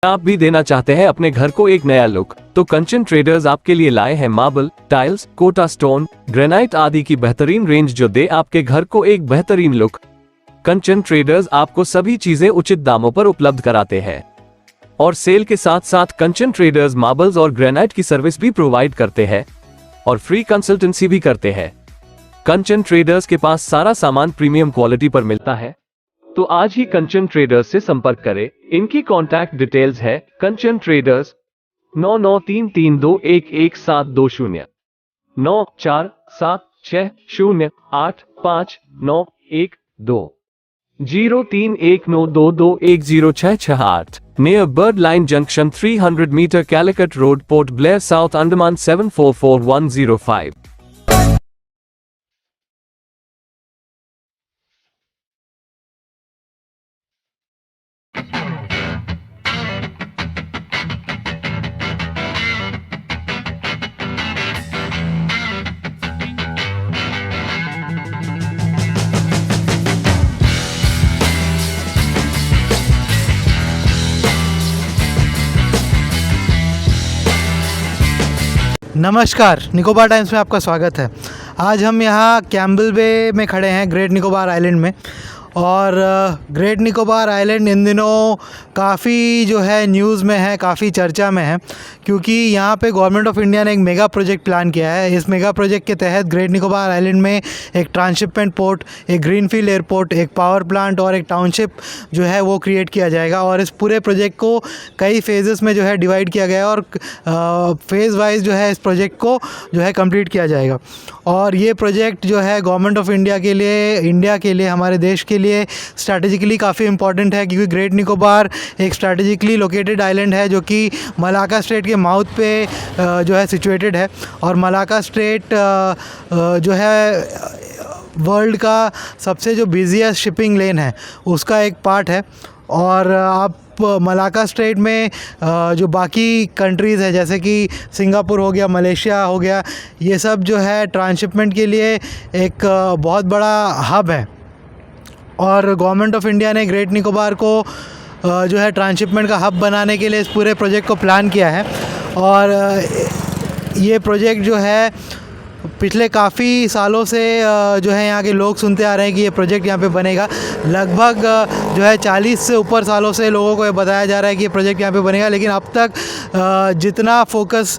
आप भी देना चाहते हैं अपने घर को एक नया लुक, तो कंचन ट्रेडर्स आपके लिए लाए हैं marble, tiles, Kota stone, granite आदि की बेहतरीन रेंज जो दे आपके घर को एक बेहतरीन लुक। कंचन ट्रेडर्स आपको सभी चीजें उचित दामों पर उपलब्ध कराते हैं और सेल के साथ साथ कंचन ट्रेडर्स मार्बल्स और ग्रेनाइट की सर्विस भी प्रोवाइड करते हैं और फ्री कंसल्टेंसी भी करते हैं। कंचन ट्रेडर्स के पास सारा सामान प्रीमियम क्वालिटी पर मिलता है, तो आज ही कंचन ट्रेडर्स से संपर्क करें। इनकी कॉन्टैक्ट डिटेल्स है कंचन traders 9933211720 9476085912 031922106668 near Birdline Junction 300 meter Calicut Road, Port Blair, South Andaman 744105। नमस्कार, निकोबार टाइम्स में आपका स्वागत है। आज हम यहाँ कैम्पबेल बे में खड़े हैं, ग्रेट निकोबार आइलैंड में। और ग्रेट निकोबार आइलैंड इन दिनों काफ़ी जो है न्यूज़ में है, काफ़ी चर्चा में है, क्योंकि यहाँ पे गवर्नमेंट ऑफ इंडिया ने एक मेगा प्रोजेक्ट प्लान किया है। इस मेगा प्रोजेक्ट के तहत ग्रेट निकोबार आइलैंड में एक ट्रांसशिपमेंट पोर्ट, एक ग्रीनफील्ड एयरपोर्ट, एक पावर प्लांट और एक टाउनशिप जो है वो क्रिएट किया जाएगा। और इस पूरे प्रोजेक्ट को कई फेजेस में जो है डिवाइड किया गया है और फेज़ वाइज जो है इस प्रोजेक्ट को जो है कंप्लीट किया जाएगा। और ये प्रोजेक्ट जो है गवर्नमेंट ऑफ इंडिया के लिए, हमारे देश के लिए स्ट्रैटेजिकली काफ़ी इंपॉर्टेंट है, क्योंकि ग्रेट निकोबार एक स्ट्रैटेजिकली लोकेटेड आइलैंड है जो कि मलाक्का स्ट्रेट के माउथ पे जो है सिचुएटेड है। और मलाक्का स्ट्रेट जो है वर्ल्ड का सबसे जो बिज़ीएस्ट शिपिंग लेन है उसका एक पार्ट है। और आप मलाक्का स्ट्रेट में जो बाकी कंट्रीज़ है जैसे कि सिंगापुर हो गया, मलेशिया हो गया, ये सब जो है ट्रांसशिपमेंट के लिए एक बहुत बड़ा हब है। और गवर्नमेंट ऑफ इंडिया ने ग्रेट निकोबार को जो है ट्रांसशिपमेंट का हब बनाने के लिए इस पूरे प्रोजेक्ट को प्लान किया है। और ये प्रोजेक्ट जो है पिछले काफ़ी सालों से जो है यहाँ के लोग सुनते आ रहे हैं कि ये प्रोजेक्ट यहाँ पे बनेगा। लगभग जो है 40 से ऊपर सालों से लोगों को ये बताया जा रहा है कि ये प्रोजेक्ट यहाँ पे बनेगा, लेकिन अब तक जितना फोकस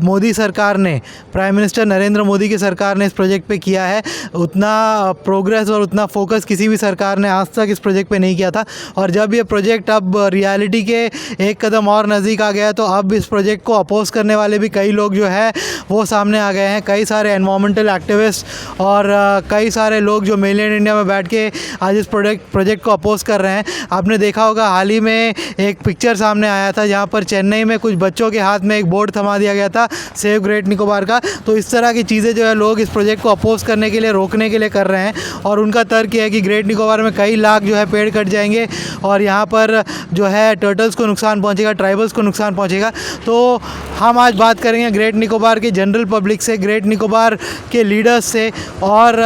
मोदी सरकार ने, प्राइम मिनिस्टर नरेंद्र मोदी की सरकार ने इस प्रोजेक्ट पे किया है, उतना प्रोग्रेस और उतना फोकस किसी भी सरकार ने आज तक इस प्रोजेक्ट पे नहीं किया था। और जब ये प्रोजेक्ट अब रियलिटी के एक कदम और नज़दीक आ गया, तो अब इस प्रोजेक्ट को अपोज करने वाले भी कई लोग जो है वो सामने आ गए हैं। कई सारे एनवायरमेंटल एक्टिविस्ट और कई सारे लोग जो मेनलैंड इंडिया में बैठ के आज इस प्रोजेक्ट को अपोज कर रहे हैं। आपने देखा होगा हाल ही में एक पिक्चर सामने आया था जहां पर चेन्नई में कुछ बच्चों के हाथ में एक बोर्ड थमा दिया गया था, सेव ग्रेट निकोबार का। तो इस तरह की चीज़ें जो है लोग इस प्रोजेक्ट को अपोज करने के लिए, रोकने के लिए कर रहे हैं। और उनका तर्क ये है कि ग्रेट निकोबार में कई लाख जो है पेड़ कट जाएंगे और यहाँ पर जो है टर्टल्स को नुकसान पहुँचेगा, ट्राइबल्स को नुकसान पहुँचेगा। तो हम आज बात करेंगे ग्रेट निकोबार के जनरल पब्लिक से, ग्रेट निकोबार के लीडर्स से और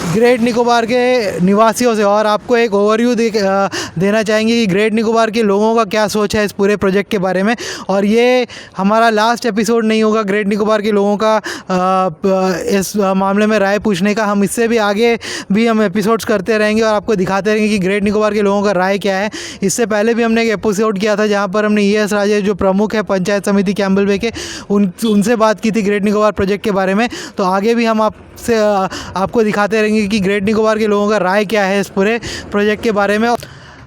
ग्रेट निकोबार के निवासियों से, और आपको एक ओवरव्यू देना चाहेंगे कि ग्रेट निकोबार के लोगों का क्या सोच है इस पूरे प्रोजेक्ट के बारे में। और ये हमारा लास्ट एपिसोड नहीं होगा ग्रेट निकोबार के लोगों का इस मामले में राय पूछने का। हम इससे भी आगे भी हम एपिसोड्स करते रहेंगे और आपको दिखाते रहेंगे कि ग्रेट निकोबार के लोगों का राय क्या है। इससे पहले भी हमने एक एपिसोड किया था जहाँ पर हमने ES राजेश जो प्रमुख है पंचायत समिति कैम्पबेल बे के, उनसे बात की थी ग्रेट निकोबार प्रोजेक्ट के बारे में। तो आगे भी हम आपको दिखाते रहेंगे कि ग्रेट निकोबार के लोगों का राय क्या है इस पूरे प्रोजेक्ट के बारे में।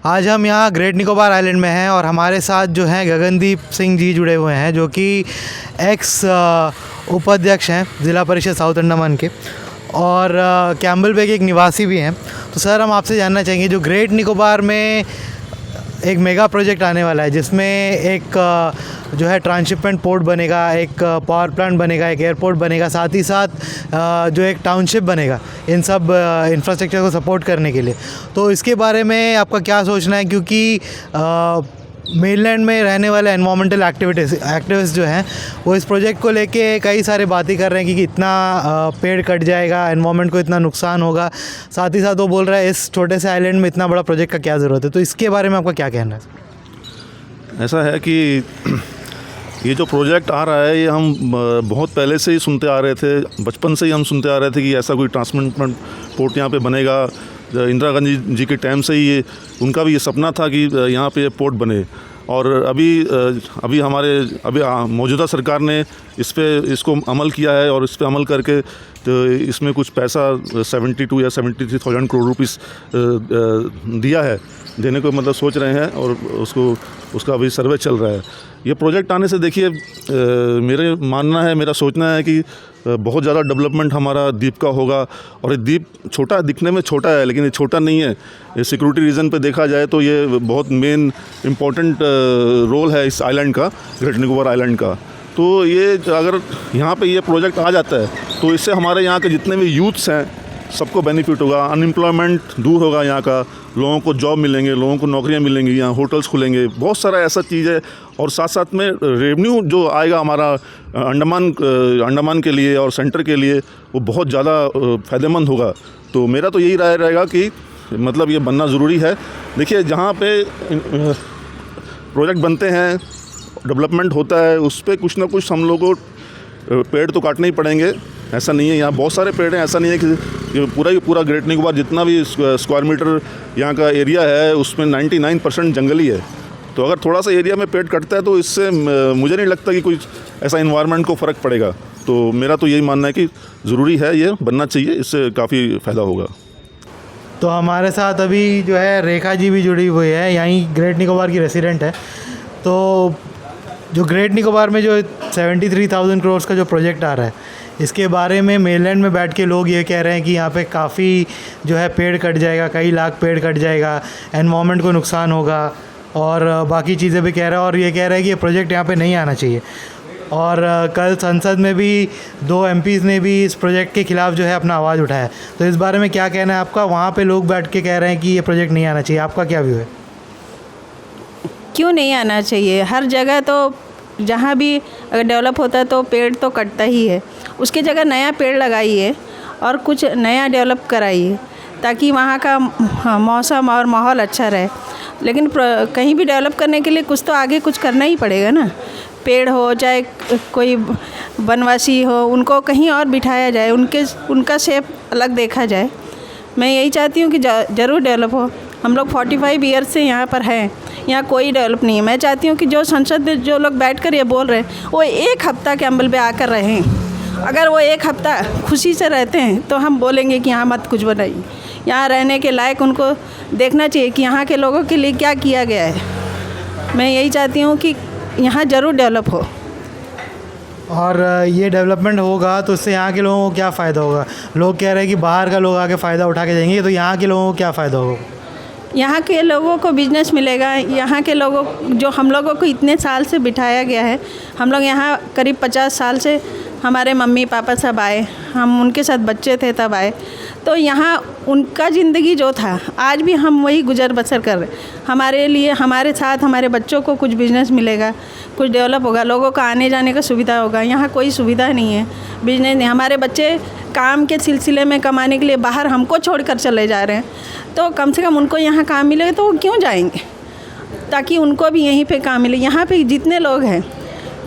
आज हम यहाँ ग्रेट निकोबार आइलैंड में हैं और हमारे साथ जो हैं गगनदीप सिंह जी जुड़े हुए हैं, जो कि एक्स उपाध्यक्ष हैं ज़िला परिषद साउथ अंडमान के और कैम्पबेल बे के एक निवासी भी हैं। तो सर, हम आपसे जानना चाहेंगे, जो ग्रेट निकोबार में एक मेगा प्रोजेक्ट आने वाला है जिसमें एक जो है ट्रांसशिपमेंट पोर्ट बनेगा, एक पावर प्लांट बनेगा, एक एयरपोर्ट बनेगा, साथ ही साथ जो एक टाउनशिप बनेगा, इन सब इंफ्रास्ट्रक्चर को सपोर्ट करने के लिए। तो इसके बारे में आपका क्या सोचना है, क्योंकि मेनलैंड में रहने वाले एनवायरमेंटल एक्टिविस्ट जो हैं वो इस प्रोजेक्ट को लेके कई सारे बातें कर रहे हैं कि इतना पेड़ कट जाएगा, एनवायरमेंट को इतना नुकसान होगा। साथ ही साथ वो बोल रहा है इस छोटे से आइलैंड में इतना बड़ा प्रोजेक्ट का क्या ज़रूरत है। तो इसके बारे में आपका क्या कहना है? ऐसा है कि ये जो प्रोजेक्ट आ रहा है ये हम बहुत पहले से ही सुनते आ रहे थे, बचपन से ही हम सुनते आ रहे थे कि ऐसा कोई ट्रांसमिट पोर्ट यहाँ पे बनेगा। इंदिरा गांधी जी के टाइम से ही ये उनका भी ये सपना था कि यहाँ पे ये पोर्ट बने। और अभी मौजूदा सरकार ने इसको अमल किया है और इस पे अमल करके तो इसमें कुछ पैसा 72 या 73,000 करोड़ रुपीस दिया है, देने को मतलब सोच रहे हैं और उसका अभी सर्वे चल रहा है। ये प्रोजेक्ट आने से देखिए मेरा सोचना है कि बहुत ज़्यादा डेवलपमेंट हमारा द्वीप का होगा। और ये द्वीप छोटा दिखने में छोटा है, लेकिन ये छोटा नहीं है। ये सिक्योरिटी रीज़न पे देखा जाए तो ये बहुत मेन इम्पोर्टेंट रोल है इस आइलैंड का, ग्रेट निकोबार आइलैंड का। तो ये अगर यहाँ पे ये प्रोजेक्ट आ जाता है तो इससे हमारे यहाँ के जितने भी यूथ्स हैं सबको बेनिफिट होगा, अनएम्प्लॉयमेंट दूर होगा, यहाँ का लोगों को जॉब मिलेंगे, लोगों को नौकरियाँ मिलेंगी, यहाँ होटल्स खुलेंगे, बहुत सारा ऐसा चीज़ है। और साथ साथ में रेवेन्यू जो आएगा हमारा अंडमान के लिए और सेंटर के लिए वो बहुत ज़्यादा फ़ायदेमंद होगा। तो मेरा तो यही राय रहेगा कि मतलब ये बनना ज़रूरी है। देखिए जहाँ पे प्रोजेक्ट बनते हैं, डेवलपमेंट होता है, उस पर कुछ ना कुछ हम लोग को पेड़ तो काटने ही पड़ेंगे। ऐसा नहीं है, यहाँ बहुत सारे पेड़ हैं, ऐसा नहीं है कि पूरा ग्रेट निकोबार जितना भी स्क्वायर मीटर यहाँ का एरिया है उसमें 99% जंगली है। तो अगर थोड़ा सा एरिया में पेड़ कटता है तो इससे मुझे नहीं लगता कि कुछ ऐसा इन्वायरमेंट को फ़र्क पड़ेगा। तो मेरा तो यही मानना है कि ज़रूरी है, ये बनना चाहिए, इससे काफ़ी फ़ायदा होगा। तो हमारे साथ अभी जो है रेखा जी भी जुड़ी हुई है, यहीं ग्रेट निकोबार की रेसिडेंट है। तो जो ग्रेट निकोबार में जो 73,000 करोड़ का जो प्रोजेक्ट आ रहा है, इसके बारे में मेनलैंड में बैठ के लोग ये कह रहे हैं कि यहाँ पे काफ़ी जो है पेड़ कट जाएगा, कई लाख पेड़ कट जाएगा, एनवायरनमेंट को नुकसान होगा और बाकी चीज़ें भी कह रहे हैं। और ये कह रहे हैं कि ये प्रोजेक्ट यहाँ पे नहीं आना चाहिए। और कल संसद में भी 2 MPs ने भी इस प्रोजेक्ट के ख़िलाफ़ जो है अपना आवाज़ उठाया। तो इस बारे में क्या कहना है आपका? वहाँ पे लोग बैठ के कह रहे हैं कि ये प्रोजेक्ट नहीं आना चाहिए, आपका क्या व्यू है? क्यों नहीं आना चाहिए? हर जगह तो जहाँ भी अगर डेवलप होता है तो पेड़ तो कटता ही है। उसकी जगह नया पेड़ लगाइए और कुछ नया डेवलप कराइए ताकि वहाँ का मौसम और माहौल अच्छा रहे। लेकिन कहीं भी डेवलप करने के लिए कुछ तो आगे कुछ करना ही पड़ेगा ना। पेड़ हो चाहे कोई वनवासी हो, उनको कहीं और बिठाया जाए, उनका शेप अलग देखा जाए। मैं यही चाहती हूँ कि ज़रूर डेवलप हो। हम लोग 45 ईयर्स से यहाँ पर हैं, यहाँ कोई डेवलप नहीं है। मैं चाहती हूँ कि जो संसद में जो लोग बैठकर ये बोल रहे हैं वो एक हफ़्ता कैंबल पे आकर रहें। अगर वो एक हफ़्ता खुशी से रहते हैं तो हम बोलेंगे कि यहाँ मत कुछ बनाइए। यहाँ रहने के लायक उनको देखना चाहिए कि यहाँ के लोगों के लिए क्या किया गया है। मैं यही चाहती हूँ कि यहाँ ज़रूर डेवलप हो। और ये डेवलपमेंट होगा तो उससे यहाँ के लोगों को क्या फ़ायदा होगा? लोग कह रहे हैं कि बाहर का लोग आके फ़ायदा उठा के जाएंगे, तो यहाँ के लोगों को क्या फ़ायदा होगा? यहाँ के लोगों को बिजनेस मिलेगा। यहाँ के लोगों जो हम लोगों को इतने साल से बिठाया गया है, हम लोग यहाँ करीब 50 साल से हमारे मम्मी पापा सब आए, हम उनके साथ बच्चे थे तब आए। तो यहाँ उनका ज़िंदगी जो था आज भी हम वही गुजर बसर कर रहे हैं। हमारे लिए हमारे साथ हमारे बच्चों को कुछ बिजनेस मिलेगा, कुछ डेवलप होगा, लोगों को आने जाने का सुविधा होगा। यहाँ कोई सुविधा नहीं है, बिजनेस नहीं। हमारे बच्चे काम के सिलसिले में कमाने के लिए बाहर हमको छोड़कर चले जा रहे हैं। तो कम से कम उनको यहाँ काम मिलेगा तो वो क्यों जाएंगे, ताकि उनको भी यहीं पे काम मिले। यहाँ पे जितने लोग हैं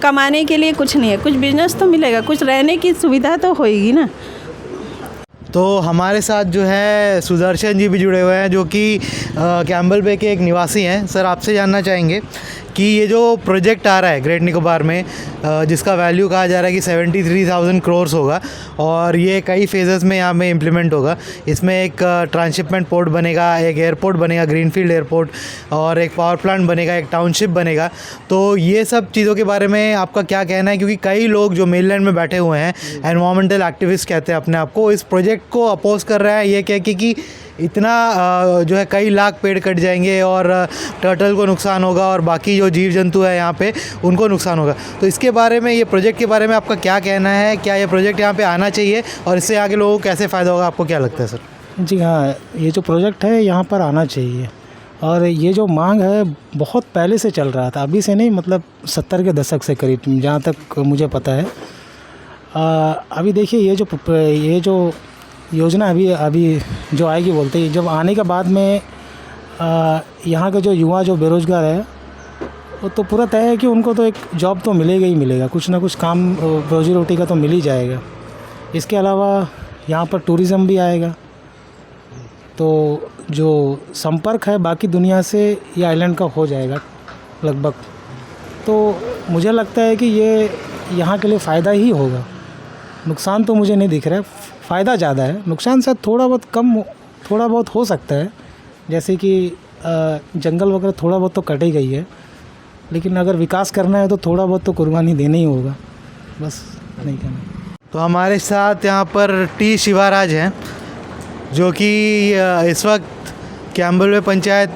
कमाने के लिए कुछ नहीं है, कुछ बिजनेस तो मिलेगा, कुछ रहने की सुविधा तो होएगी ना। तो हमारे साथ जो है सुदर्शन जी भी जुड़े हुए हैं, जो कि कैम्बल बे के एक निवासी हैं। सर, आपसे जानना चाहेंगे कि ये जो प्रोजेक्ट आ रहा है ग्रेट निकोबार में, जिसका वैल्यू कहा जा रहा है कि 73,000 करोड़ होगा और ये कई फेजेस में यहाँ में इम्प्लीमेंट होगा। इसमें एक ट्रांसशिपमेंट पोर्ट बनेगा, एक एयरपोर्ट बनेगा, ग्रीनफील्ड एयरपोर्ट, और एक पावर प्लांट बनेगा, एक टाउनशिप बनेगा। तो ये सब चीज़ों के बारे में आपका क्या कहना है? क्योंकि कई लोग जो मेनलैंड में बैठे हुए हैं, एनवायरमेंटल एक्टिविस्ट कहते हैं अपने आप को, इस प्रोजेक्ट को अपोज कर रहा है, ये कह के कि इतना जो है कई लाख पेड़ कट जाएंगे और टर्टल को नुकसान होगा और बाकी जो जीव जंतु है यहाँ पे उनको नुकसान होगा। तो इसके बारे में, ये प्रोजेक्ट के बारे में आपका क्या कहना है? क्या ये प्रोजेक्ट यहाँ पे आना चाहिए और इससे आगे लोगों को कैसे फ़ायदा होगा, आपको क्या लगता है सर? जी हाँ, ये जो प्रोजेक्ट है यहाँ पर आना चाहिए और ये जो मांग है बहुत पहले से चल रहा था, अभी से नहीं, मतलब 70 के दशक से करीब, जहाँ तक मुझे पता है। अभी देखिए ये जो योजना अभी जो आएगी, बोलते हैं जब आने के बाद में यहाँ के जो युवा जो बेरोज़गार है वो तो पूरा तय है कि उनको तो एक जॉब तो मिलेगा ही मिलेगा, कुछ ना कुछ काम रोजी रोटी का तो मिल ही जाएगा। इसके अलावा यहाँ पर टूरिज़्म भी आएगा, तो जो संपर्क है बाकी दुनिया से ये आइलैंड का हो जाएगा लगभग। तो मुझे लगता है कि ये यहाँ के लिए फ़ायदा ही होगा। नुकसान तो मुझे नहीं दिख रहा है, फ़ायदा ज़्यादा है। नुकसान शायद थोड़ा बहुत हो सकता है, जैसे कि जंगल वगैरह थोड़ा बहुत तो कट ही गई है, लेकिन अगर विकास करना है तो थोड़ा बहुत तो कुर्बानी देना ही होगा, बस नहीं करना। तो हमारे साथ यहाँ पर टी शिवाराज हैं, जो कि इस वक्त कैम्बल बे पंचायत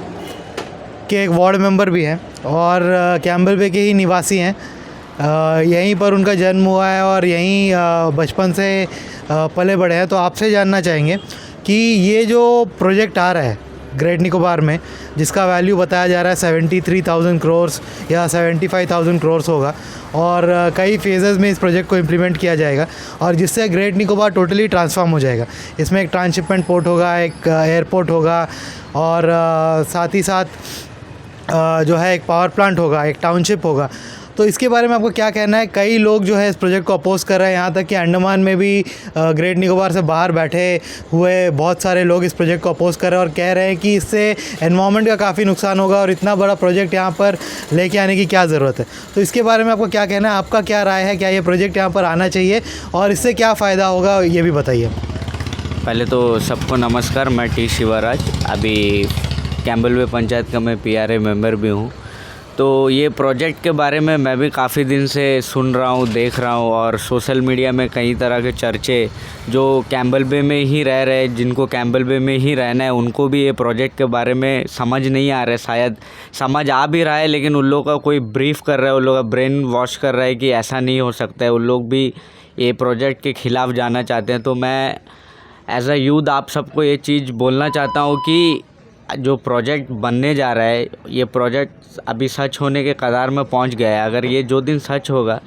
के एक वार्ड मेंबर भी हैं और कैम्बल बे के ही निवासी हैं। यहीं पर उनका जन्म हुआ है और यहीं बचपन से पले बड़े हैं। तो आपसे जानना चाहेंगे कि ये जो प्रोजेक्ट आ रहा है ग्रेट निकोबार में, जिसका वैल्यू बताया जा रहा है 73,000 करोड़ या 75,000 करोड़ होगा, और कई फेजेस में इस प्रोजेक्ट को इम्प्लीमेंट किया जाएगा और जिससे ग्रेट निकोबार टोटली ट्रांसफॉर्म हो जाएगा। इसमें एक ट्रांसशिपमेंट पोर्ट होगा, एक एयरपोर्ट होगा और साथ ही साथ जो है एक पावर प्लांट होगा, एक टाउनशिप होगा। तो इसके बारे में आपको क्या कहना है? कई लोग जो है इस प्रोजेक्ट को अपोज़ कर रहे हैं, यहाँ तक कि अंडमान में भी ग्रेट निकोबार से बाहर बैठे हुए बहुत सारे लोग इस प्रोजेक्ट को अपोज़ कर रहे हैं और कह रहे हैं कि इससे एनवायरनमेंट का काफ़ी नुकसान होगा और इतना बड़ा प्रोजेक्ट यहाँ पर लेके आने की क्या ज़रूरत है। तो इसके बारे में आपको क्या कहना है? आपका क्या राय है? क्या ये प्रोजेक्ट यहाँ पर आना चाहिए और इससे क्या फ़ायदा होगा, ये भी बताइए। पहले तो सबको नमस्कार, मैं टी शिवाराज, अभी कैम्बल बे पंचायत का मैं PRA मेंबर भी हूँ। तो ये प्रोजेक्ट के बारे में मैं भी काफ़ी दिन से सुन रहा हूँ, देख रहा हूँ और सोशल मीडिया में कई तरह के चर्चे, जो कैम्बल बे में ही रह रहे, जिनको कैम्बल बे में ही रहना है, उनको भी ये प्रोजेक्ट के बारे में समझ नहीं आ रहा है। शायद समझ आ भी रहा है, लेकिन उन लोगों का कोई ब्रीफ कर रहा है, उन लोगों का ब्रेन वॉश कर रहा है कि ऐसा नहीं हो सकता है। उन लोग भी ये प्रोजेक्ट के ख़िलाफ़ जाना चाहते हैं। तो मैं एज अ यूथ आप सबको ये चीज़ बोलना चाहता हूँ कि जो प्रोजेक्ट बनने जा रहा है, ये प्रोजेक्ट अभी सच होने के कगार में पहुंच गया है। अगर ये जो दिन सच होगा,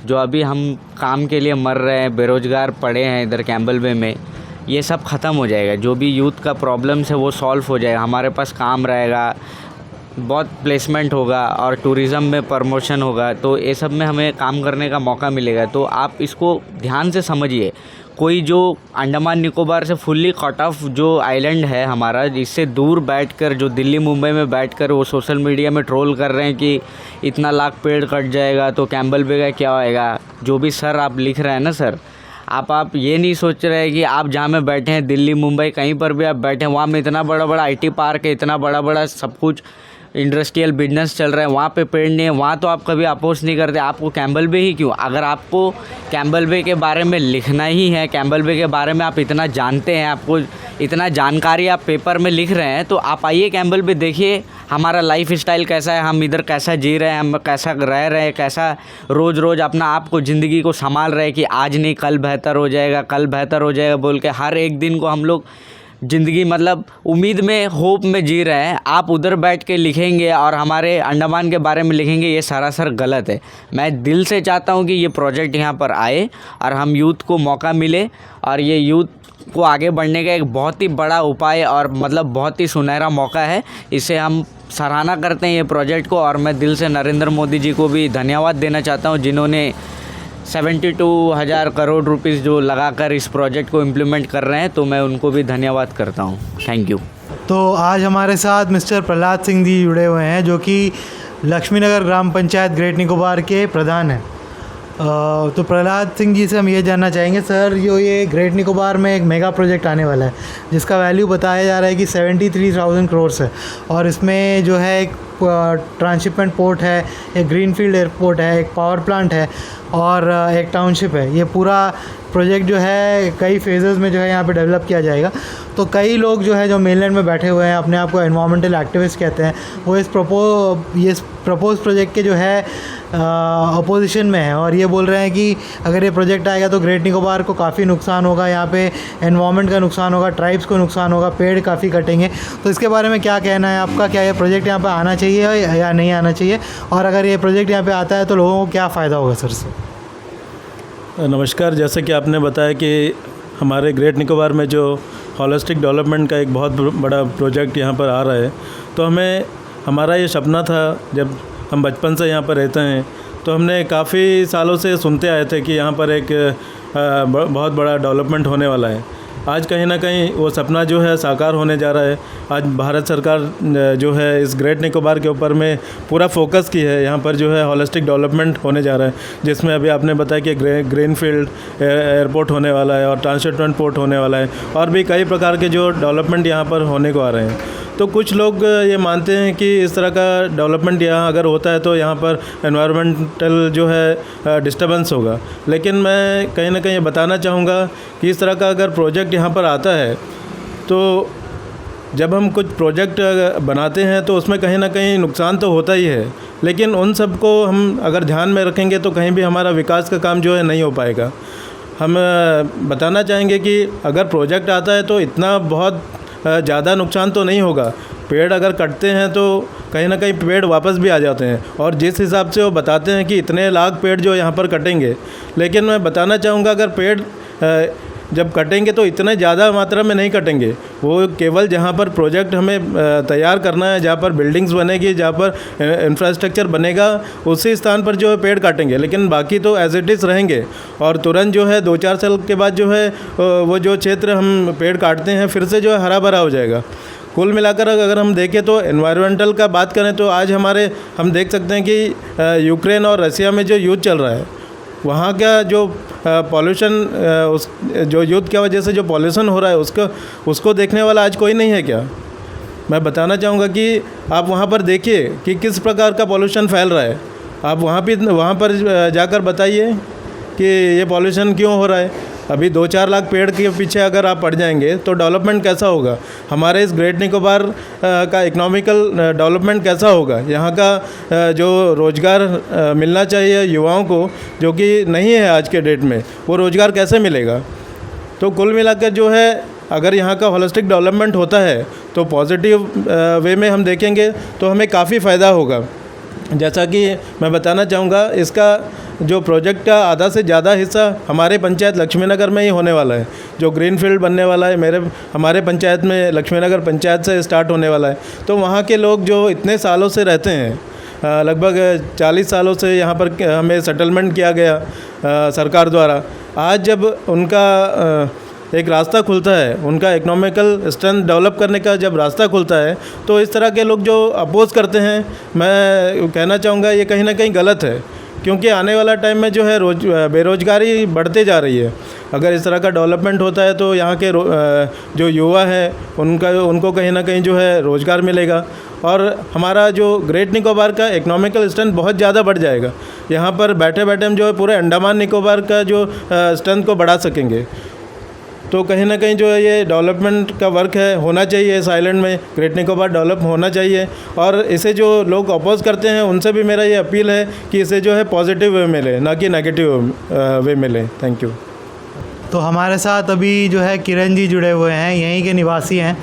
जो अभी हम काम के लिए मर रहे हैं, बेरोज़गार पड़े हैं इधर कैम्बल बे में, ये सब ख़त्म हो जाएगा। जो भी यूथ का प्रॉब्लम्स है वो सॉल्व हो जाएगा, हमारे पास काम रहेगा, बहुत प्लेसमेंट होगा और टूरिज़्म में प्रमोशन होगा। तो ये सब में हमें काम करने का मौका मिलेगा। तो आप इसको ध्यान से समझिए। कोई जो अंडमान निकोबार से फुल्ली कट ऑफ जो आइलैंड है हमारा, इससे दूर बैठकर, जो दिल्ली मुंबई में बैठकर वो सोशल मीडिया में ट्रोल कर रहे हैं कि इतना लाख पेड़ कट जाएगा तो कैम्बल बे का क्या होएगा। जो भी सर आप लिख रहे हैं ना सर, आप ये नहीं सोच रहे हैं कि आप जहाँ में बैठे हैं, दिल्ली मुंबई कहीं पर भी आप बैठे हैं, वहाँ में इतना बड़ा बड़ा IT पार्क है, इतना बड़ा बड़ा सब कुछ इंडस्ट्रियल बिजनेस चल रहा है, वहाँ पे पेड़ नहीं है, वहाँ तो आप कभी अपोज नहीं करते। आपको कैम्बल बे ही क्यों? अगर आपको कैम्बल बे के बारे में लिखना ही है, कैम्बल बे के बारे में आप इतना जानते हैं, आपको इतना जानकारी आप पेपर में लिख रहे हैं, तो आप आइए कैम्बल बे, देखिए हमारा लाइफ स्टाइल कैसा है, हम इधर कैसा जी रहे हैं, हम कैसा रह रहे हैं, कैसा रोज़ रोज़ अपना आप को ज़िंदगी को संभाल रहे हैं कि आज नहीं कल बेहतर हो जाएगा, कल बेहतर हो जाएगा बोल के हर एक दिन को हम लोग ज़िंदगी मतलब उम्मीद में, होप में जी रहे हैं। आप उधर बैठ के लिखेंगे और हमारे अंडमान के बारे में लिखेंगे, ये सरासर गलत है। मैं दिल से चाहता हूँ कि ये प्रोजेक्ट यहाँ पर आए और हम यूथ को मौका मिले और ये यूथ को आगे बढ़ने का एक बहुत ही बड़ा उपाय और मतलब बहुत ही सुनहरा मौका है। इसे हम सराहना करते हैं ये प्रोजेक्ट को और मैं दिल से नरेंद्र मोदी जी को भी धन्यवाद देना चाहता हूँ, जिन्होंने 72,000 करोड़ रुपीस जो लगाकर इस प्रोजेक्ट को इम्प्लीमेंट कर रहे हैं। तो मैं उनको भी धन्यवाद करता हूँ। Thank you. तो आज हमारे साथ मिस्टर प्रहलाद सिंह जी जुड़े हुए हैं, जो कि लक्ष्मीनगर ग्राम पंचायत ग्रेट निकोबार के प्रधान हैं। तो प्रहलाद सिंह जी से हम ये जानना चाहेंगे, सर जो ये ग्रेट निकोबार में एक मेगा प्रोजेक्ट आने वाला है, जिसका वैल्यू बताया जा रहा है कि 73,000 करोड़ है और इसमें जो है एक ट्रांसशिपमेंट पोर्ट है, एक ग्रीनफील्ड एयरपोर्ट है, एक पावर प्लांट है और एक टाउनशिप है। ये पूरा प्रोजेक्ट जो है कई फेजेस में जो है यहाँ पे डेवलप किया जाएगा। तो कई लोग जो है जो मेनलैंड में बैठे हुए हैं, अपने आप को एनवायरमेंटल एक्टिविस्ट कहते हैं, वो इस प्रपोज प्रोजेक्ट के जो है अपोजिशन में है और ये बोल रहे हैं कि अगर ये प्रोजेक्ट आएगा तो ग्रेट निकोबार को काफ़ी नुकसान होगा, यहाँ पे एनवायरनमेंट का नुकसान होगा, ट्राइब्स को नुकसान होगा, पेड़ काफ़ी कटेंगे। तो इसके बारे में क्या कहना है आपका? क्या ये प्रोजेक्ट यहाँ पे आना चाहिए या नहीं आना चाहिए, और अगर ये प्रोजेक्ट यहाँ पे आता है तो लोगों को क्या फ़ायदा होगा सर से? नमस्कार। जैसे कि आपने बताया कि हमारे ग्रेट निकोबार में जो होलिस्टिक डेवलपमेंट का एक बहुत बड़ा प्रोजेक्ट यहाँ पर आ रहा है, तो हमारा ये सपना था जब हम बचपन से यहाँ पर रहते हैं, तो हमने काफ़ी सालों से सुनते आए थे कि यहाँ पर एक बहुत बड़ा डेवलपमेंट होने वाला है। आज कहीं ना कहीं वो सपना जो है साकार होने जा रहा है। आज भारत सरकार जो है इस ग्रेट निकोबार के ऊपर में पूरा फोकस की है। यहाँ पर जो है हॉलिस्टिक डेवलपमेंट होने जा रहा है, जिसमें अभी आपने बताया कि ग्रीनफील्ड एयरपोर्ट होने वाला है और ट्रांसशिपमेंट पोर्ट होने वाला है, और भी कई प्रकार के जो डेवलपमेंट यहाँ पर होने को आ रहे हैं। तो कुछ लोग ये मानते हैं कि इस तरह का डेवलपमेंट यहाँ अगर होता है तो यहाँ पर एनवायरमेंटल जो है डिस्टर्बेंस होगा। लेकिन मैं कहीं ना कहीं ये बताना चाहूँगा कि इस तरह का अगर प्रोजेक्ट यहाँ पर आता है, तो जब हम कुछ प्रोजेक्ट बनाते हैं तो उसमें कहीं ना कहीं नुकसान तो होता ही है, लेकिन उन सब को हम अगर ध्यान में रखेंगे तो कहीं भी हमारा विकास का काम जो है नहीं हो पाएगा। हम बताना चाहेंगे कि अगर प्रोजेक्ट आता है तो इतना बहुत ज़्यादा नुकसान तो नहीं होगा। पेड़ अगर कटते हैं तो कहीं ना कहीं पेड़ वापस भी आ जाते हैं, और जिस हिसाब से वो बताते हैं कि इतने लाख पेड़ जो यहाँ पर कटेंगे, लेकिन मैं बताना चाहूँगा अगर पेड़ जब कटेंगे तो इतने ज़्यादा मात्रा में नहीं कटेंगे। वो केवल जहाँ पर प्रोजेक्ट हमें तैयार करना है, जहाँ पर बिल्डिंग्स बनेगी, जहाँ पर इंफ्रास्ट्रक्चर बनेगा, उसी स्थान पर जो है पेड़ काटेंगे, लेकिन बाकी तो एज इट इज़ रहेंगे। और तुरंत जो है 2-4 साल के बाद जो है वो जो क्षेत्र हम पेड़ काटते हैं फिर से जो है हरा भरा हो जाएगा। कुल मिलाकर अगर हम देखें तो एनवायरमेंटल का बात करें तो आज हम देख सकते हैं कि यूक्रेन और रसिया में जो युद्ध चल रहा है, वहाँ का जो पॉल्यूशन उस जो युद्ध की वजह से जो पॉल्यूशन हो रहा है उसको देखने वाला आज कोई नहीं है क्या? मैं बताना चाहूँगा कि आप वहाँ पर देखिए कि किस प्रकार का पॉल्यूशन फैल रहा है। आप वहाँ पर जाकर बताइए कि ये पॉल्यूशन क्यों हो रहा है। अभी 2-4 लाख पेड़ के पीछे अगर आप पड़ जाएंगे तो डेवलपमेंट कैसा होगा? हमारे इस ग्रेट निकोबार का इकोनॉमिकल डेवलपमेंट कैसा होगा? यहाँ का जो रोज़गार मिलना चाहिए युवाओं को, जो कि नहीं है आज के डेट में, वो रोज़गार कैसे मिलेगा? तो कुल मिलाकर जो है अगर यहाँ का होलिस्टिक डेवलपमेंट होता है तो पॉजिटिव वे में हम देखेंगे तो हमें काफ़ी फ़ायदा होगा। जैसा कि मैं बताना चाहूँगा, इसका जो प्रोजेक्ट का आधा से ज़्यादा हिस्सा हमारे पंचायत लक्ष्मीनगर में ही होने वाला है। जो ग्रीनफील्ड बनने वाला है हमारे पंचायत में, लक्ष्मीनगर पंचायत से स्टार्ट होने वाला है। तो वहाँ के लोग जो इतने सालों से रहते हैं, लगभग 40 सालों से यहाँ पर हमें सेटलमेंट किया गया सरकार द्वारा। आज जब उनका एक रास्ता खुलता है, उनका इकोनॉमिकल स्ट्रेंथ डेवलप करने का जब रास्ता खुलता है, तो इस तरह के लोग जो अपोज़ करते हैं, मैं कहना चाहूँगा ये कहीं ना कहीं गलत है। क्योंकि आने वाला टाइम में जो है बेरोज़गारी बढ़ते जा रही है। अगर इस तरह का डेवलपमेंट होता है तो यहाँ के जो युवा हैं उनको कहीं ना कहीं जो है रोज़गार मिलेगा, और हमारा जो ग्रेट निकोबार का इकोनॉमिकल स्ट्रेंथ बहुत ज़्यादा बढ़ जाएगा। यहाँ पर बैठे बैठे हम जो है पूरे अंडमान निकोबार का जो स्ट्रेंथ को बढ़ा सकेंगे। तो कहीं ना कहीं जो है ये डेवलपमेंट का वर्क है, होना चाहिए इस आइलैंड में। ग्रेट निकोबार डेवलप होना चाहिए, और इसे जो लोग अपोज़ करते हैं उनसे भी मेरा ये अपील है कि इसे जो है पॉजिटिव वे में ले, ना कि नेगेटिव वे में ले। Thank you. तो हमारे साथ अभी जो है किरण जी जुड़े हुए हैं, यहीं के निवासी हैं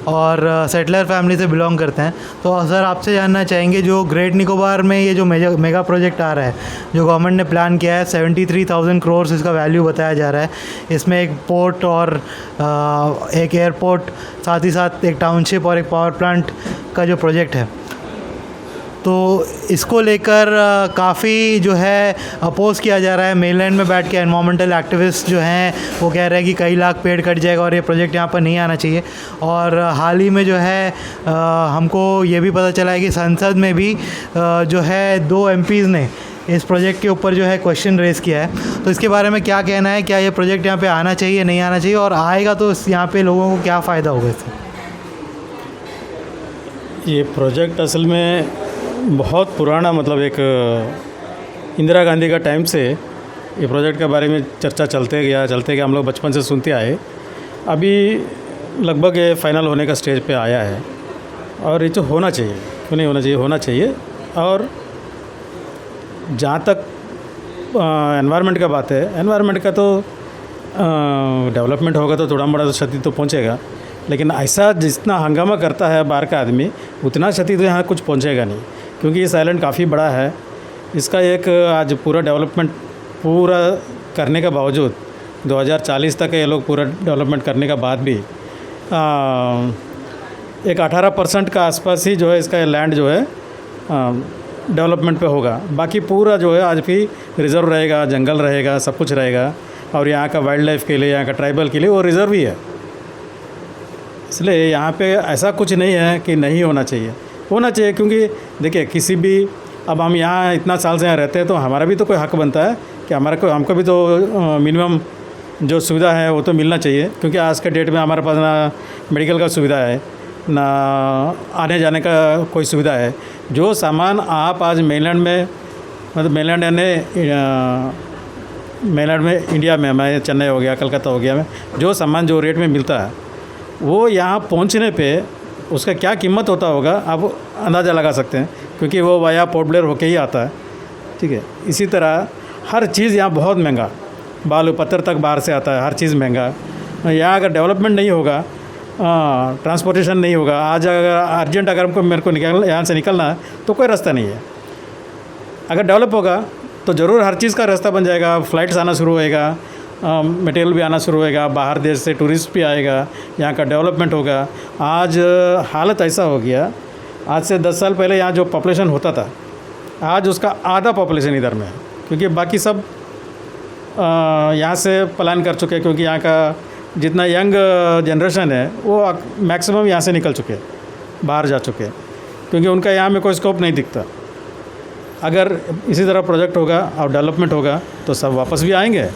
और सेटलर फैमिली से बिलोंग करते हैं। तो सर, आपसे जानना चाहेंगे, जो ग्रेट निकोबार में ये जो मेगा प्रोजेक्ट आ रहा है, जो गवर्नमेंट ने प्लान किया है, 73,000 करोड़ इसका वैल्यू बताया जा रहा है। इसमें एक पोर्ट और एक एयरपोर्ट, साथ ही साथ एक टाउनशिप और एक पावर प्लांट का जो प्रोजेक्ट है, तो इसको लेकर काफ़ी जो है अपोज़ किया जा रहा है। मेनलैंड में बैठ के एनवायरमेंटल एक्टिविस्ट जो हैं वो कह रहे हैं कि कई लाख पेड़ कट जाएगा और ये प्रोजेक्ट यहाँ पर नहीं आना चाहिए। और हाल ही में जो है हमको ये भी पता चला है कि संसद में भी जो है 2 MPs ने इस प्रोजेक्ट के ऊपर जो है क्वेश्चन रेज़ किया है। तो इसके बारे में क्या कहना है? क्या ये प्रोजेक्ट यहाँ पे आना चाहिए, नहीं आना चाहिए, और आएगा तो यहाँ पे लोगों को क्या फ़ायदा होगा इससे? ये प्रोजेक्ट असल में बहुत पुराना, मतलब एक इंदिरा गांधी का टाइम से ये प्रोजेक्ट के बारे में चर्चा चलते गया हम लोग बचपन से सुनते आए। अभी लगभग ये फाइनल होने का स्टेज पे आया है, और ये तो होना चाहिए, क्यों नहीं होना चाहिए, होना चाहिए। और जहाँ तक एनवायरनमेंट का बात है, एनवायरनमेंट का तो डेवलपमेंट होगा तो थोड़ा मोड़ा तो क्षति तो पहुँचेगा, लेकिन ऐसा जितना हंगामा करता है बाहर का आदमी, उतना क्षति तो यहाँ कुछ पहुँचेगा नहीं। क्योंकि ये आइलैंड काफ़ी बड़ा है, इसका एक आज पूरा डेवलपमेंट पूरा करने के बावजूद 2040 तक ये लोग पूरा डेवलपमेंट करने के बाद भी एक 18% का आसपास ही जो है इसका लैंड जो है डेवलपमेंट पे होगा। बाकी पूरा जो है आज भी रिज़र्व रहेगा, जंगल रहेगा, सब कुछ रहेगा। और यहाँ का वाइल्ड लाइफ के लिए, यहाँ का ट्राइबल के लिए वो रिज़र्व ही है। इसलिए यहाँ पे ऐसा कुछ नहीं है कि नहीं होना चाहिए, होना चाहिए। क्योंकि देखिए किसी भी, अब हम यहाँ इतना साल से यहाँ रहते हैं तो हमारा भी तो कोई हक बनता है कि हमको भी तो मिनिमम जो सुविधा है वो तो मिलना चाहिए। क्योंकि आज के डेट में हमारे पास ना मेडिकल का सुविधा है, ना आने जाने का कोई सुविधा है। जो सामान आप आज मेनलैंड में, मतलब मेनलैंड यानी मेनलैंड में इंडिया में, मैं चेन्नई हो गया, कलकत्ता हो गया, में जो सामान जो रेट में मिलता है वो यहाँ पहुँचने पे उसका क्या कीमत होता होगा आप अंदाज़ा लगा सकते हैं। क्योंकि वो वाया पोर्ट ब्लेयर होके ही आता है, ठीक है। इसी तरह हर चीज़ यहाँ बहुत महंगा, बालू पत्थर तक बाहर से आता है, हर चीज़ महंगा। यहाँ अगर डेवलपमेंट नहीं होगा, ट्रांसपोर्टेशन नहीं होगा, आज अगर अर्जेंट अगर मेरे को यहाँ से निकलना है तो कोई रास्ता नहीं है। अगर डेवलप होगा तो ज़रूर हर चीज़ का रास्ता बन जाएगा, फ़्लाइट्स आना शुरू होएगा, मटेरियल भी आना शुरू होएगा, बाहर देश से टूरिस्ट भी आएगा, यहाँ का डेवलपमेंट होगा। आज हालत ऐसा हो गया, आज से 10 साल पहले यहाँ जो पॉपुलेशन होता था, आज उसका आधा पॉपुलेशन इधर में है। क्योंकि बाकी सब यहाँ से पलायन कर चुके हैं। क्योंकि यहाँ का जितना यंग जनरेशन है वो मैक्सिमम यहाँ से निकल चुके हैं, बाहर जा चुके हैं। क्योंकि उनका यहाँ में कोई स्कोप नहीं दिखता। अगर इसी तरह प्रोजेक्ट होगा और डेवलपमेंट होगा तो सब वापस भी आएंगे,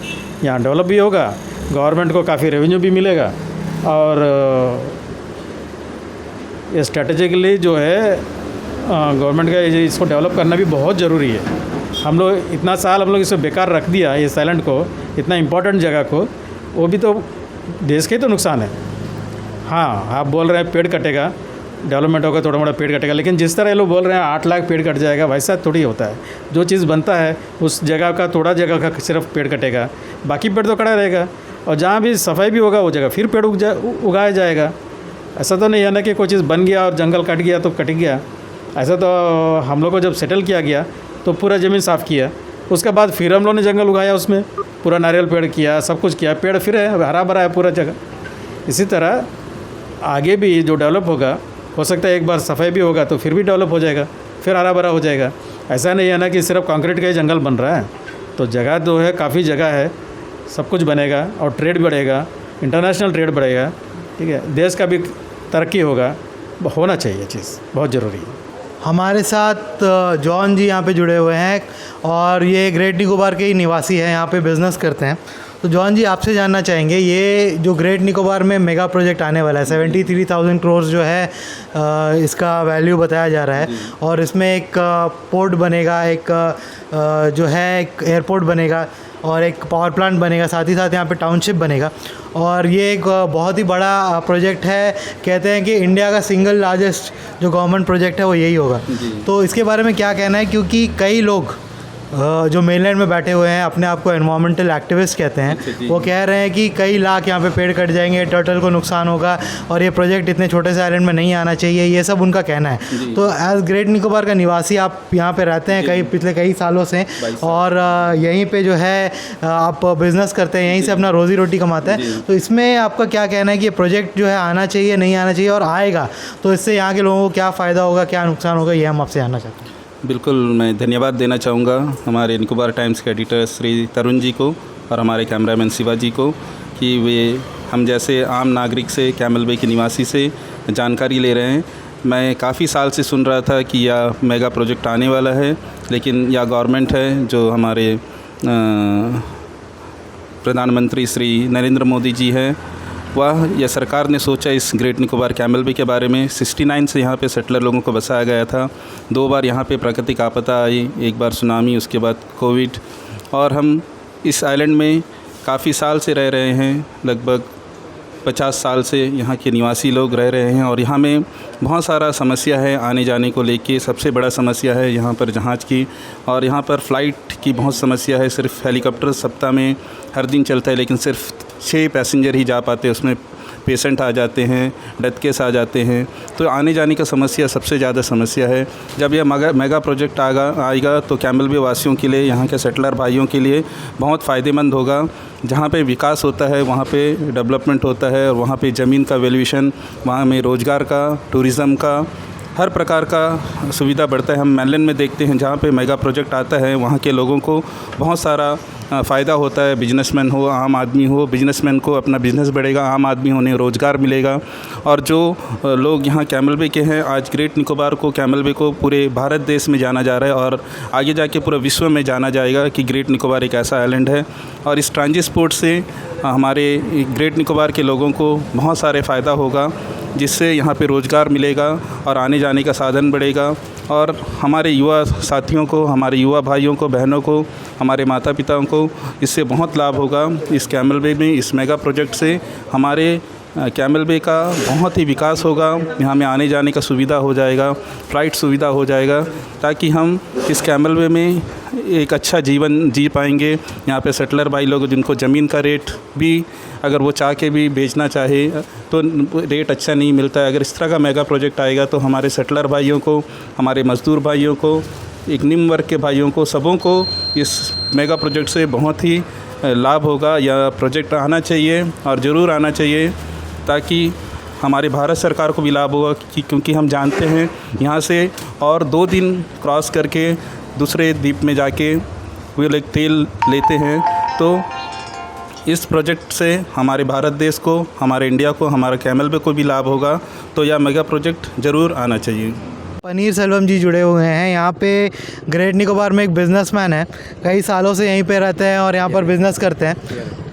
यहाँ डेवलप भी होगा, गवर्नमेंट को काफ़ी रेवेन्यू भी मिलेगा। और ये स्ट्रेटेजिकली जो है गवर्नमेंट का इसको डेवलप करना भी बहुत ज़रूरी है। हम लोग इतना साल हम लोग इसे बेकार रख दिया, ये साइलेंट को, इतना इम्पोर्टेंट जगह को, वो भी तो देश के ही तो नुकसान है। हाँ, आप बोल रहे हैं पेड़ कटेगा, डेवलपमेंट होगा, थोड़ा मोड़ा पेड़ कटेगा, लेकिन जिस तरह ये लोग बोल रहे हैं 8 लाख पेड़ कट जाएगा, वैसा थोड़ी होता है। जो चीज़ बनता है उस जगह का थोड़ा जगह का सिर्फ पेड़ कटेगा, बाकी पेड़ तो खड़ा रहेगा। और जहाँ भी सफाई भी होगा वो जगह फिर पेड़ उगाया जाएगा। ऐसा तो नहीं है ना कि कोई चीज़ बन गया और जंगल कट गया तो कट गया। ऐसा तो हम लोग को जब सेटल किया गया तो पूरा ज़मीन साफ़ किया, उसके बाद फिर हम लोग ने जंगल उगाया, उसमें पूरा नारियल पेड़ किया, सब कुछ किया, पेड़ फिर है, हरा भरा है पूरा जगह। इसी तरह आगे भी जो डेवलप होगा, हो सकता है एक बार सफाई भी होगा तो फिर भी डेवलप हो जाएगा, फिर हरा भरा हो जाएगा। ऐसा नहीं है ना कि सिर्फ कंक्रीट का ही जंगल बन रहा है। तो जगह जो है काफ़ी जगह है, सब कुछ बनेगा और ट्रेड बढ़ेगा, इंटरनेशनल ट्रेड बढ़ेगा, ठीक है, देश का भी तरक्की होगा। होना चाहिए चीज़, बहुत ज़रूरी है। हमारे साथ जॉन जी यहाँ पे जुड़े हुए हैं और ये ग्रेट निकोबार के ही निवासी हैं, यहाँ पे बिज़नेस करते हैं। तो जॉन जी, आपसे जानना चाहेंगे, ये जो ग्रेट निकोबार में मेगा प्रोजेक्ट आने वाला है, 73,000 करोड़ जो है इसका वैल्यू बताया जा रहा है, और इसमें एक पोर्ट बनेगा, एक जो है एक एयरपोर्ट बनेगा और एक पावर प्लांट बनेगा, साथ ही साथ यहाँ पे टाउनशिप बनेगा। और ये एक बहुत ही बड़ा प्रोजेक्ट है। कहते हैं कि इंडिया का सिंगल लार्जेस्ट जो गवर्नमेंट प्रोजेक्ट है वो यही होगा। तो इसके बारे में क्या कहना है? क्योंकि कई लोग जो मेनलैंड में बैठे हुए हैं, अपने आप को एनवायरमेंटल एक्टिविस्ट कहते हैं, वो कह रहे हैं कि कई लाख यहाँ पे पेड़ कट जाएंगे, टर्टल को नुकसान होगा और ये प्रोजेक्ट इतने छोटे से आइलैंड में नहीं आना चाहिए, ये सब उनका कहना है। तो एज ग्रेट निकोबार का निवासी आप यहाँ पे रहते हैं पिछले कई सालों से, और यहीं पे जो है आप बिज़नेस करते हैं, यहीं से अपना रोज़ी रोटी कमाते हैं। तो इसमें आपका क्या कहना है कि ये प्रोजेक्ट जो है आना चाहिए, नहीं आना चाहिए, और आएगा तो इससे यहाँ के लोगों को क्या फ़ायदा होगा, क्या नुकसान होगा, ये हम आपसे जानना चाहते हैं। बिल्कुल, मैं धन्यवाद देना चाहूँगा हमारे निकोबार टाइम्स के एडिटर श्री तरुण जी को और हमारे कैमरामैन शिवा जी को, कि वे हम जैसे आम नागरिक से, कैमल बे के निवासी से जानकारी ले रहे हैं। मैं काफ़ी साल से सुन रहा था कि यह मेगा प्रोजेक्ट आने वाला है, लेकिन यह गवर्नमेंट है जो हमारे प्रधानमंत्री श्री नरेंद्र मोदी जी हैं, वह यह सरकार ने सोचा इस ग्रेट निकोबार कैमल बे के बारे में। 69 से यहाँ पे सेटलर लोगों को बसाया गया था। 2 बार यहाँ पे प्राकृतिक आपदा आई, एक बार सुनामी, उसके बाद कोविड, और हम इस आइलैंड में काफ़ी साल से रह रहे हैं। लगभग 50 साल से यहाँ के निवासी लोग रह रहे हैं और यहाँ में बहुत सारा समस्या है आने जाने को लेके। सबसे बड़ा समस्या है यहाँ पर जहाज़ की, और यहाँ पर फ़्लाइट की बहुत समस्या है। सिर्फ हेलीकॉप्टर सप्ताह में हर दिन चलता है, लेकिन सिर्फ 6 पैसेंजर ही जा पाते, उसमें पेशेंट आ जाते हैं, डेथ केस आ जाते हैं। तो आने जाने का समस्या सबसे ज़्यादा समस्या है। जब यह मेगा प्रोजेक्ट आएगा तो कैमल बे वासियों के लिए, यहाँ के सेटलर भाइयों के लिए बहुत फ़ायदेमंद होगा। जहाँ पे विकास होता है वहाँ पे डेवलपमेंट होता है, और वहाँ पे ज़मीन का वैल्यूएशन, वहाँ में रोज़गार का, टूरिज़्म का, हर प्रकार का सुविधा बढ़ता है। हम मेनलैंड में देखते हैं जहाँ पे मेगा प्रोजेक्ट आता है वहाँ के लोगों को बहुत सारा फ़ायदा होता है। बिजनेसमैन हो, आम आदमी हो, बिजनेसमैन को अपना बिजनेस बढ़ेगा, आम आदमी होने रोज़गार मिलेगा। और जो लोग यहाँ कैमल बे के हैं, आज ग्रेट निकोबार को, कैमल बे को पूरे भारत देश में जाना जा रहा है और आगे जाके पूरे विश्व में जाना जाएगा कि ग्रेट निकोबार एक ऐसा आइलैंड है। और इस ट्रांजिट से हमारे ग्रेट निकोबार के लोगों को बहुत सारे फ़ायदा होगा, जिससे यहाँ पे रोज़गार मिलेगा और आने जाने का साधन बढ़ेगा। और हमारे युवा साथियों को, हमारे युवा भाइयों को, बहनों को, हमारे माता पिताओं को इससे बहुत लाभ होगा। इस कैमल बे में, इस मेगा प्रोजेक्ट से हमारे कैमल बे का बहुत ही विकास होगा। यहाँ में आने जाने का सुविधा हो जाएगा, फ़्लाइट सुविधा हो जाएगा, ताकि हम इस कैमल बे में एक अच्छा जीवन जी पाएंगे। यहाँ पे सेटलर भाई लोग, जिनको ज़मीन का रेट भी अगर वो चाह के भी बेचना चाहे तो रेट अच्छा नहीं मिलता है। अगर इस तरह का मेगा प्रोजेक्ट आएगा तो हमारे सेटलर भाइयों को, हमारे मज़दूर भाइयों को, एक निम्न वर्ग के भाइयों को, सबों को इस मेगा प्रोजेक्ट से बहुत ही लाभ होगा। यह प्रोजेक्ट आना चाहिए और ज़रूर आना चाहिए, ताकि हमारे भारत सरकार को भी लाभ होगा। क्योंकि हम जानते हैं यहाँ से और 2 दिन क्रॉस करके दूसरे द्वीप में जाके वो लोग तेल लेते हैं। तो इस प्रोजेक्ट से हमारे भारत देश को, हमारे इंडिया को, हमारे कैमल बे को भी लाभ होगा। तो यह मेगा प्रोजेक्ट ज़रूर आना चाहिए। पनीर सेल्वम जी जुड़े हुए हैं यहाँ पे। ग्रेट निकोबार में एक बिजनेसमैन है, कई सालों से यहीं पे रहते हैं और यहाँ पर बिज़नेस करते हैं।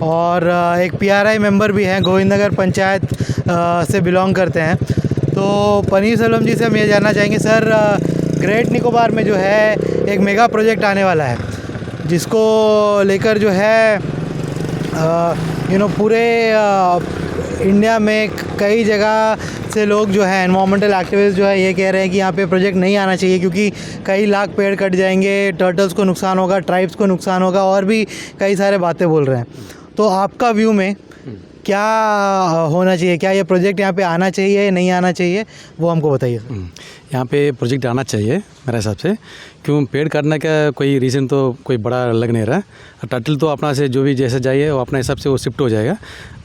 और एक PRI मेंबर भी हैं, गोविंदनगर पंचायत से बिलोंग करते हैं। तो पनीर सेल्वम जी से हम ये जानना चाहेंगे, सर ग्रेट निकोबार में जो है एक मेगा प्रोजेक्ट आने वाला है, जिसको लेकर जो है पूरे इंडिया में कई जगह से लोग जो है, एनवायरमेंटल एक्टिविस्ट जो है, ये कह रहे हैं कि यहाँ पे प्रोजेक्ट नहीं आना चाहिए क्योंकि कई लाख पेड़ कट जाएंगे, टर्टल्स को नुकसान होगा, ट्राइब्स को नुकसान होगा, और भी कई सारे बातें बोल रहे हैं। तो आपका व्यू में क्या होना चाहिए? क्या ये प्रोजेक्ट यहाँ पे आना चाहिए या नहीं आना चाहिए, वो हमको बताइए। यहाँ पे प्रोजेक्ट आना चाहिए मेरे हिसाब से। क्यों पेड़ काटने का कोई रीज़न तो कोई बड़ा लग नहीं रहा। टर्टल तो अपना से जो भी जैसे जाइए वो अपने हिसाब से वो शिफ्ट हो जाएगा।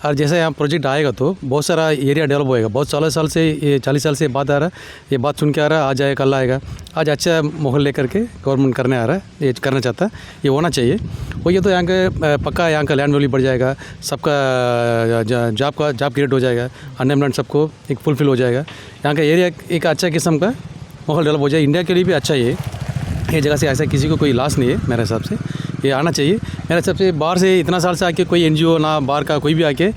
और जैसे यहाँ प्रोजेक्ट आएगा तो बहुत सारा एरिया डेवलप होएगा। बहुत 40 साल से बात आ रहा है, ये बात सुन के आ रहा है, आज आए कल आएगा। आज अच्छा माहौल लेकर के गवर्नमेंट करने आ रहा है, ये करना चाहता है, ये होना चाहिए। और ये तो यहाँ के पक्का यहाँ का लैंड वैल्यू बढ़ जाएगा, सबका जॉब क्रिएट हो जाएगा, अनएम्प्लॉयमेंट सबको एक फुलफिल हो जाएगा। यहाँ का एरिया एक अच्छा किस्म का माहौल डेवलप हो जाए। इंडिया के लिए भी अच्छा ये जगह से ऐसा किसी को कोई लॉस नहीं है मेरे हिसाब से, ये आना चाहिए मेरे हिसाब से। बाहर से इतना साल से आके कोई NGO ना बाहर का कोई भी आके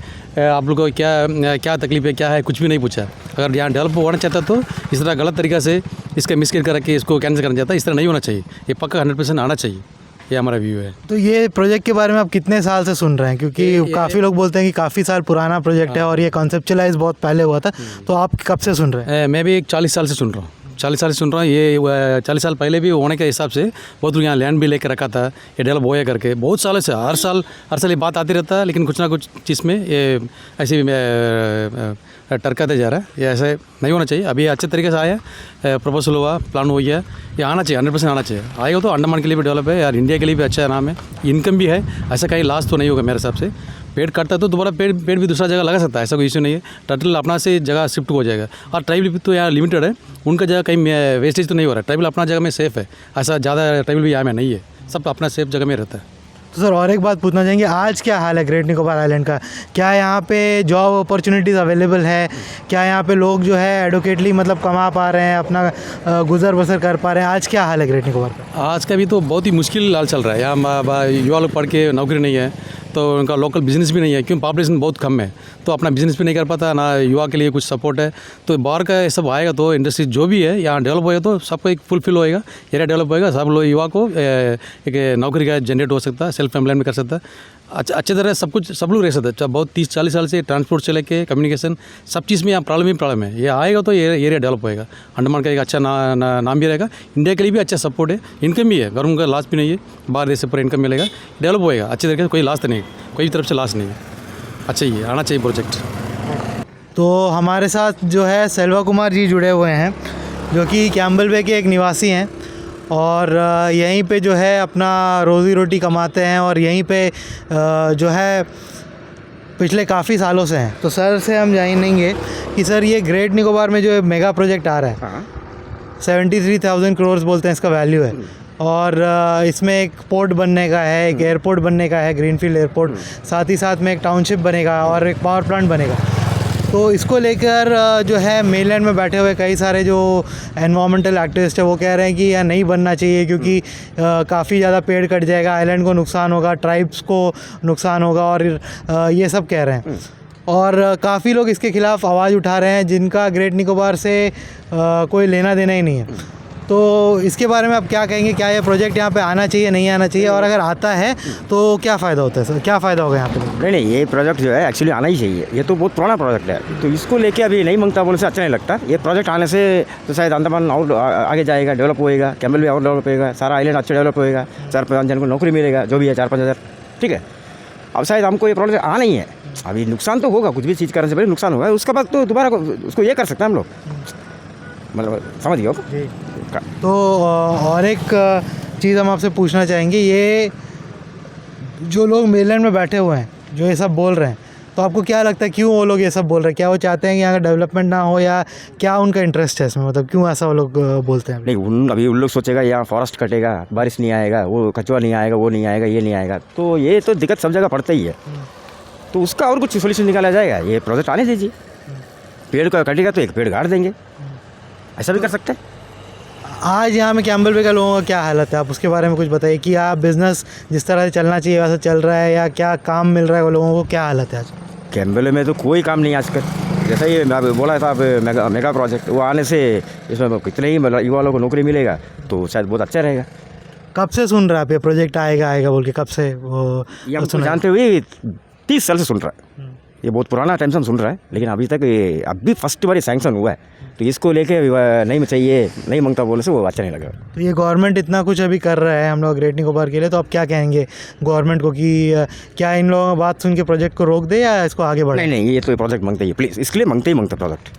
आप लोग को क्या तकलीफ है, क्या है, कुछ भी नहीं पूछा। अगर यहाँ डेवलप होना चाहता तो इस तरह गलत तरीक़ा से इसका मिसकेट करके इसको कैंसिल करना चाहता, इस तरह नहीं होना चाहिए। ये पक्का 100% आना चाहिए, ये हमारा व्यू है। तो ये प्रोजेक्ट के बारे में आप कितने साल से सुन रहे हैं? क्योंकि काफ़ी लोग बोलते हैं कि काफ़ी साल पुराना प्रोजेक्ट है और ये कॉन्सेप्चुलाइज बहुत पहले हुआ था। तो आप कब से सुन रहे हैं? मैं भी एक 40 साल से सुन रहा हूँ। 40 साल से सुन रहा हूँ। ये 40 साल पहले भी होने के हिसाब से बहुत लोग यहाँ लैंड भी लेकर रखा था, ये डेवलप होया करके बहुत सालों से हर साल ये बात आती रहता है। लेकिन कुछ ना कुछ चीज़ में ये ऐसे टरकाते जा रहा है। ये ऐसे नहीं होना चाहिए। अभी अच्छे तरीके से आया, प्रपोजल हुआ, प्लान हो गया, ये आना चाहिए, 100% आना चाहिए। आएगा तो अंडमान के लिए भी डेवलप है यार, इंडिया के लिए भी अच्छा नाम है, इनकम भी है, ऐसा कहीं लॉस तो नहीं होगा मेरे हिसाब से। पेड़ काटता तो दोबारा पेड़ भी दूसरा जगह लगा सकता है, ऐसा कोई इशू नहीं है। टर्टल अपना से जगह शिफ्ट हो जाएगा। और ट्राइबल भी तो यहाँ लिमिटेड है, उनका जगह कहीं वेस्टेज तो नहीं हो रहा है। ट्राइबल अपना जगह में सेफ़ है, ऐसा ज़्यादा ट्राइबल भी यहाँ में नहीं है, सब अपना सेफ जगह में रहता है। तो सर और एक बात पूछना चाहेंगे, आज क्या हाल है ग्रेट निकोबार आइलैंड का? क्या यहाँ पे जॉब अपॉर्चुनिटीज़ अवेलेबल है? क्या यहाँ पे लोग जो है एडुकेटली मतलब कमा पा रहे हैं, अपना गुजर बसर कर पा रहे हैं? आज क्या हाल है ग्रेट निकोबार का? आज का भी तो बहुत ही मुश्किल हाल चल रहा है। यहाँ युवा लोग पढ़ के नौकरी नहीं है, तो उनका लोकल बिज़नेस भी नहीं है, क्यों पॉपुलेशन बहुत कम है, तो अपना बिज़नेस भी नहीं कर पाता, ना युवा के लिए कुछ सपोर्ट है। तो बाहर का ये सब आएगा तो इंडस्ट्री जो भी है यहाँ डेवलप होएगा तो सबको एक फुलफिल होएगा, एरिया डेवलप होएगा, सब लोग युवा को एक नौकरी का जनरेट हो सकता है, सेल्फ एम्प्लॉयमेंट कर सकता है, अच्छे तरह सब लोग रह सकते हैं। बहुत 30-40 साल से ट्रांसपोर्ट से लेके कम्युनिकेशन सब चीज़ में यहाँ प्रॉब्लम है। ये आएगा तो ये एरिया डेवलप होएगा, अंडमान का एक अच्छा नाम भी रहेगा, इंडिया के लिए भी अच्छा सपोर्ट है, इनकम भी है, गवर्नमेंट का लॉस भी नहीं है, बाहर देश से पूरा इनकम मिलेगा, डेवलप होएगा अच्छे तरीके से, कोई लॉस तो नहीं, कोई तरफ से लॉस नहीं है। अच्छा ही आना चाहिए प्रोजेक्ट। तो हमारे साथ जो है सेल्वा कुमार जी जुड़े हुए हैं, जो कि कैम्बल बे के एक निवासी हैं और यहीं पे जो है अपना रोज़ी रोटी कमाते हैं और यहीं पे जो है पिछले काफ़ी सालों से हैं। तो सर से हम जानेंगे कि सर ये ग्रेट निकोबार में जो मेगा प्रोजेक्ट आ रहा है, 73,000 करोड़ बोलते हैं इसका वैल्यू है। और इसमें एक पोर्ट बनने का है, एक एयरपोर्ट बनने का है, ग्रीनफील्ड एयरपोर्ट, साथ ही साथ में एक टाउनशिप बनेगा और एक पावर प्लांट बनेगा। तो इसको लेकर जो है मेनलैंड में बैठे हुए कई सारे जो एनवायरमेंटल एक्टिविस्ट है वो कह रहे हैं कि यह नहीं बनना चाहिए, क्योंकि काफ़ी ज़्यादा पेड़ कट जाएगा, आइलैंड को नुकसान होगा, ट्राइब्स को नुकसान होगा, और ये सब कह रहे हैं। और काफ़ी लोग इसके ख़िलाफ़ आवाज़ उठा रहे हैं जिनका ग्रेट निकोबार से कोई लेना देना ही नहीं है। तो इसके बारे में आप क्या कहेंगे, क्या ये प्रोजेक्ट यहाँ पे आना चाहिए, नहीं आना चाहिए, और अगर आता है तो क्या फ़ायदा होता है सर, क्या फ़ायदा होगा यहाँ पे? नहीं, ये प्रोजेक्ट जो है एक्चुअली आना ही चाहिए। ये तो बहुत पुराना प्रोजेक्ट है, तो इसको लेके अभी नहीं मांगता बोलने से अच्छा नहीं लगता। ये प्रोजेक्ट आने से तो शायद अंडमान और आगे जाएगा, डेवलप होएगा, कैम्बल भी और डेवलप होएगा, सारा आइलैंड अच्छा डेवलप होएगा, 4-5 जन को नौकरी मिलेगा, जो भी है 4-5 हज़ार, ठीक है। अब शायद हमको ये प्रोजेक्ट आना ही है, अभी नुकसान तो होगा, कुछ भी चीज़ करने से पहले नुकसान होगा, उसके बाद तो दोबारा उसको ये कर सकते हैं हम लोग, मतलब समझ गए हो। तो और एक चीज़ हम आपसे पूछना चाहेंगे, ये जो लोग मेनलैंड में बैठे हुए हैं जो ये सब बोल रहे हैं, तो आपको क्या लगता है क्यों वो लोग ये सब बोल रहे हैं? क्या वो चाहते हैं कि यहाँ का डेवलपमेंट ना हो, या क्या उनका इंटरेस्ट है इसमें, मतलब क्यों ऐसा वो लोग बोलते हैं? नहीं, अभी उन लोग सोचेगा यहाँ फॉरेस्ट कटेगा, बारिश नहीं आएगा, वो कचुआ नहीं आएगा, वो नहीं आएगा, ये नहीं आएगा, तो ये तो दिक्कत सब जगह पड़ता ही है। तो उसका और कुछ सोल्यूशन निकाला जाएगा, ये प्रोजेक्ट आने दीजिए। पेड़ का कटेगा तो एक पेड़ गाड़ देंगे, ऐसा भी कर सकते हैं। आज यहाँ में कैम्बल बे का लोगों का क्या हालत है, आप उसके बारे में कुछ बताइए कि आप बिज़नेस जिस तरह से चलना चाहिए वैसा चल रहा है, या क्या काम मिल रहा है वो लोगों को, क्या हालत है आज? कैम्बल में तो कोई काम नहीं आजकल, जैसा ये मैं बोला था मेगा प्रोजेक्ट, वो आने से इसमें कितने ही युवा लोगों को नौकरी मिलेगा, तो शायद बहुत अच्छा रहेगा। कब से सुन रहा है आप ये प्रोजेक्ट आएगा बोल के, कब से वो ये हमको जानते हुए 30 साल से सुन रहा है, ये बहुत पुराना टाइम से हम सुन रहा है, लेकिन अभी तक अभी फर्स्ट बार सैंक्शन हुआ है, तो इसको लेके नहीं चाहिए, नहीं मांगता बोलने से वो अच्छा नहीं लगा। तो ये गवर्नमेंट इतना कुछ अभी कर रहा है हम लोग ग्रेट निकोबार के लिए, तो आप क्या कहेंगे गवर्नमेंट को कि क्या इन लोगों की बात सुन के प्रोजेक्ट को रोक दे या इसको आगे बढ़ाए? नहीं, ये तो प्रोजेक्ट मांगते ही, प्लीज़ इसके लिए मांगते ही मांगते प्रोजेक्ट।